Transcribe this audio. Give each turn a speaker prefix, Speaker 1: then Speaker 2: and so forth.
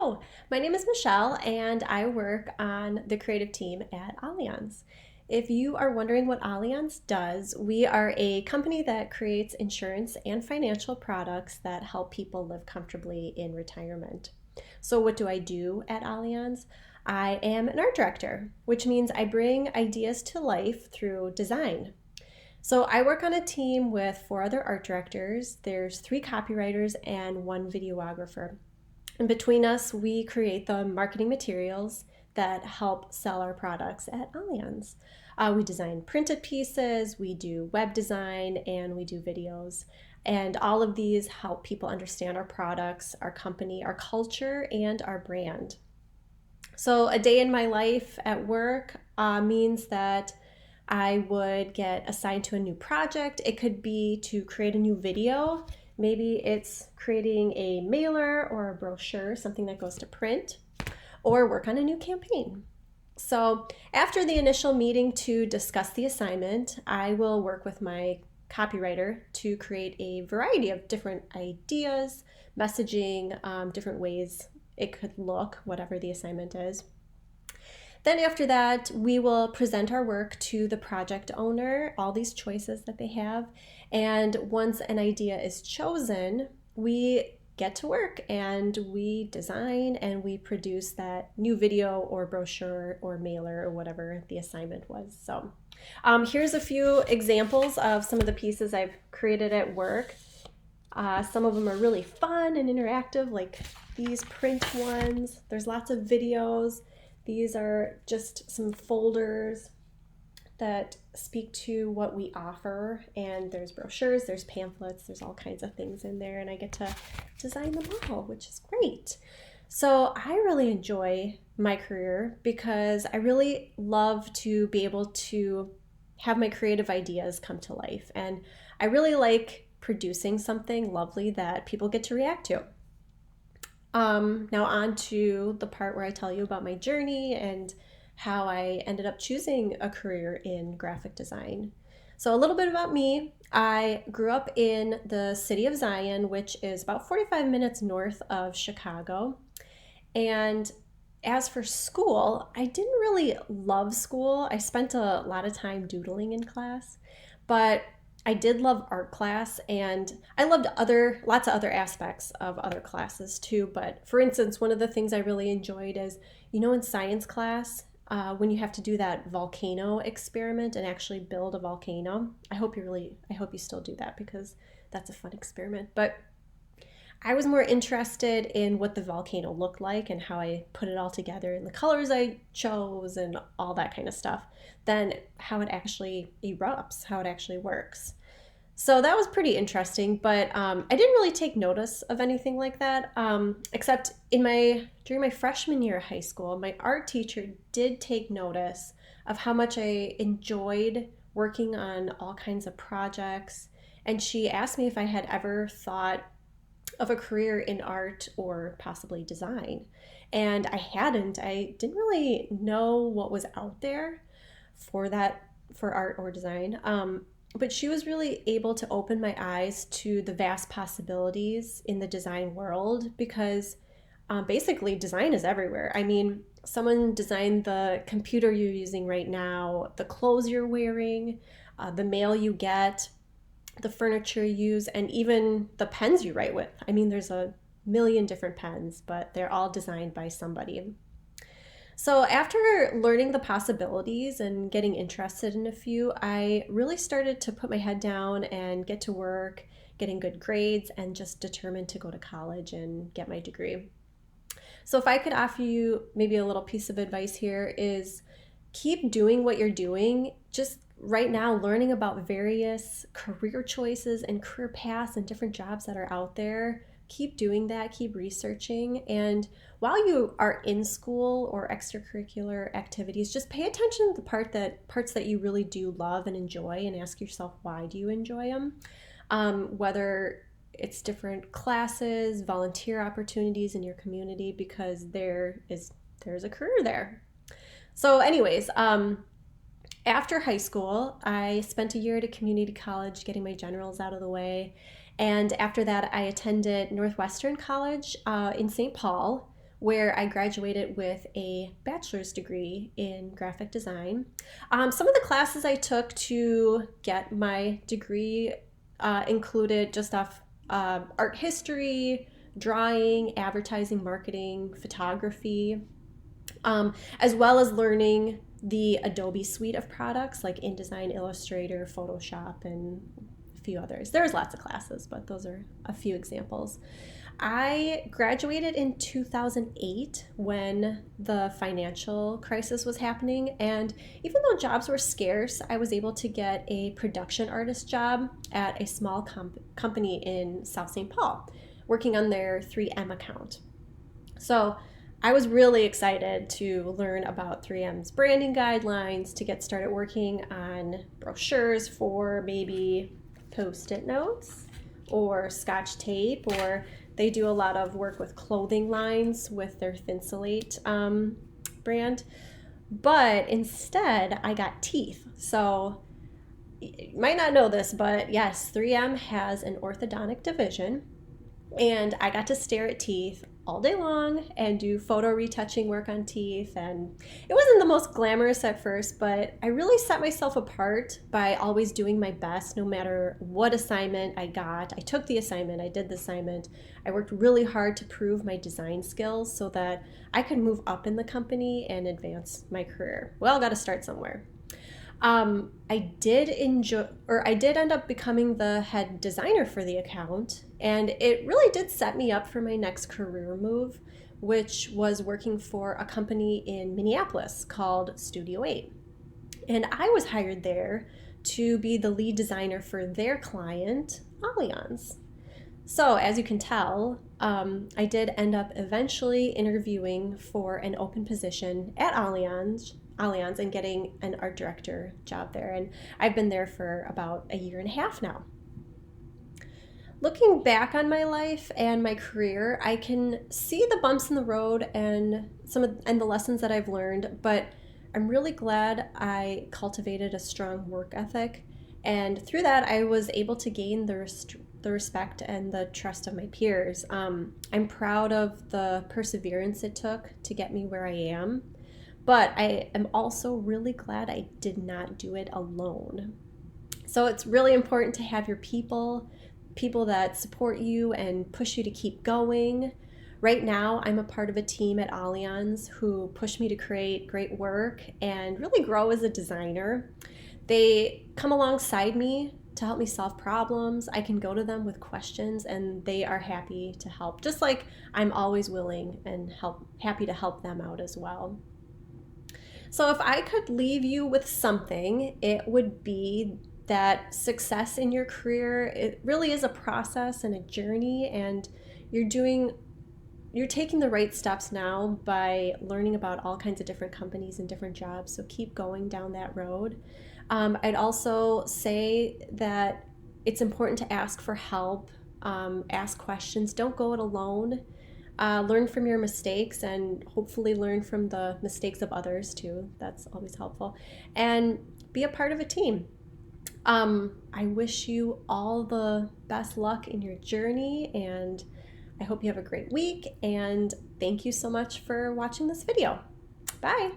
Speaker 1: Oh, my name is Michelle, and I work on the creative team at Allianz. If you are wondering what Allianz does, we are a company that creates insurance and financial products that help people live comfortably in retirement. So, what do I do at Allianz? I am an art director, which means I bring ideas to life through design. So, I work on a team with four other art directors. There's three copywriters and one videographer. And between us, we create the marketing materials that help sell our products at Allianz. We design printed pieces, we do web design, and we do videos. And all of these help people understand our products, our company, our culture, and our brand. So, a day in my life at work means that I would get assigned to a new project. It could be to create a new video. Maybe it's creating a mailer or a brochure, something that goes to print, or work on a new campaign. So, after the initial meeting to discuss the assignment, I will work with my copywriter to create a variety of different ideas, messaging, different ways it could look, whatever the assignment is. Then after that, we will present our work to the project owner, all these choices that they have. And once an idea is chosen, we get to work and we design and we produce that new video or brochure or mailer or whatever the assignment was. So here's a few examples of some of the pieces I've created at work. Some of them are really fun and interactive, like these print ones. There's lots of videos. These are just some folders that speak to what we offer, and there's brochures, there's pamphlets, there's all kinds of things in there, and I get to design them all, which is great. So I really enjoy my career because I really love to be able to have my creative ideas come to life, and I really like producing something lovely that people get to react to. Now on to the part where I tell you about my journey and how I ended up choosing a career in graphic design. So a little bit about me. I grew up in the city of Zion, which is about 45 minutes north of Chicago. And as for school, I didn't really love school. I spent a lot of time doodling in class, but I did love art class, and I loved lots of other aspects of other classes too. But for instance, one of the things I really enjoyed is, in science class, when you have to do that volcano experiment and actually build a volcano. I hope you still do that because that's a fun experiment. But I was more interested in what the volcano looked like and how I put it all together and the colors I chose and all that kind of stuff than how it actually erupts, how it actually works. So that was pretty interesting, but I didn't really take notice of anything like that, except during my freshman year of high school, my art teacher did take notice of how much I enjoyed working on all kinds of projects, and she asked me if I had ever thought of a career in art or possibly design. And I hadn't. I didn't really know what was out there for art or design. But she was really able to open my eyes to the vast possibilities in the design world because basically design is everywhere. I mean, someone designed the computer you're using right now, the clothes you're wearing, the mail you get, the furniture you use, and even the pens you write with. I mean, there's a million different pens, but they're all designed by somebody. So after learning the possibilities and getting interested in a few, I really started to put my head down and get to work, getting good grades, and just determined to go to college and get my degree. So if I could offer you maybe a little piece of advice here is keep doing what you're doing. Just right now, learning about various career choices and career paths and different jobs that are out there. Keep doing that, keep researching. And while you are in school or extracurricular activities, just pay attention to the parts that you really do love and enjoy, and ask yourself, why do you enjoy them? Whether it's different classes, volunteer opportunities in your community, because there's a career there. So anyways, after high school, I spent a year at a community college getting my generals out of the way. And after that, I attended Northwestern College in St. Paul, where I graduated with a bachelor's degree in graphic design. Some of the classes I took to get my degree included just off art history, drawing, advertising, marketing, photography, as well as learning the Adobe suite of products like InDesign, Illustrator, Photoshop, and a few others. There's lots of classes, but those are a few examples. I graduated in 2008 when the financial crisis was happening, and even though jobs were scarce, I was able to get a production artist job at a small company in South St. Paul, working on their 3M account. So I was really excited to learn about 3M's branding guidelines, to get started working on brochures for maybe Post-it notes or Scotch tape, or they do a lot of work with clothing lines with their Thinsulate brand. But instead, I got teeth. So you might not know this, but yes, 3M has an orthodontic division, and I got to stare at teeth all day long and do photo retouching work on teeth. And it wasn't the most glamorous at first, but I really set myself apart by always doing my best no matter what assignment I got. I took the assignment, I did the assignment. I worked really hard to prove my design skills so that I could move up in the company and advance my career. Well, got to start somewhere. I did end up becoming the head designer for the account, and it really did set me up for my next career move, which was working for a company in Minneapolis called Studio 8. And I was hired there to be the lead designer for their client, Allianz. So, as you can tell, I did end up eventually interviewing for an open position at Allianz and getting an art director job there. And I've been there for about a year and a half now. Looking back on my life and my career, I can see the bumps in the road and the lessons that I've learned, but I'm really glad I cultivated a strong work ethic. And through that, I was able to gain the respect and the trust of my peers. I'm proud of the perseverance it took to get me where I am. But I am also really glad I did not do it alone. So it's really important to have your people that support you and push you to keep going. Right now, I'm a part of a team at Allianz who push me to create great work and really grow as a designer. They come alongside me to help me solve problems. I can go to them with questions and they are happy to help, just like I'm always willing and happy to help them out as well. So if I could leave you with something, it would be that success in your career, it really is a process and a journey, and you're taking the right steps now by learning about all kinds of different companies and different jobs. So keep going down that road. I'd also say that it's important to ask for help, ask questions. Don't go it alone. Learn from your mistakes and hopefully learn from the mistakes of others too. That's always helpful. And be a part of a team. I wish you all the best luck in your journey, and I hope you have a great week. And thank you so much for watching this video. Bye.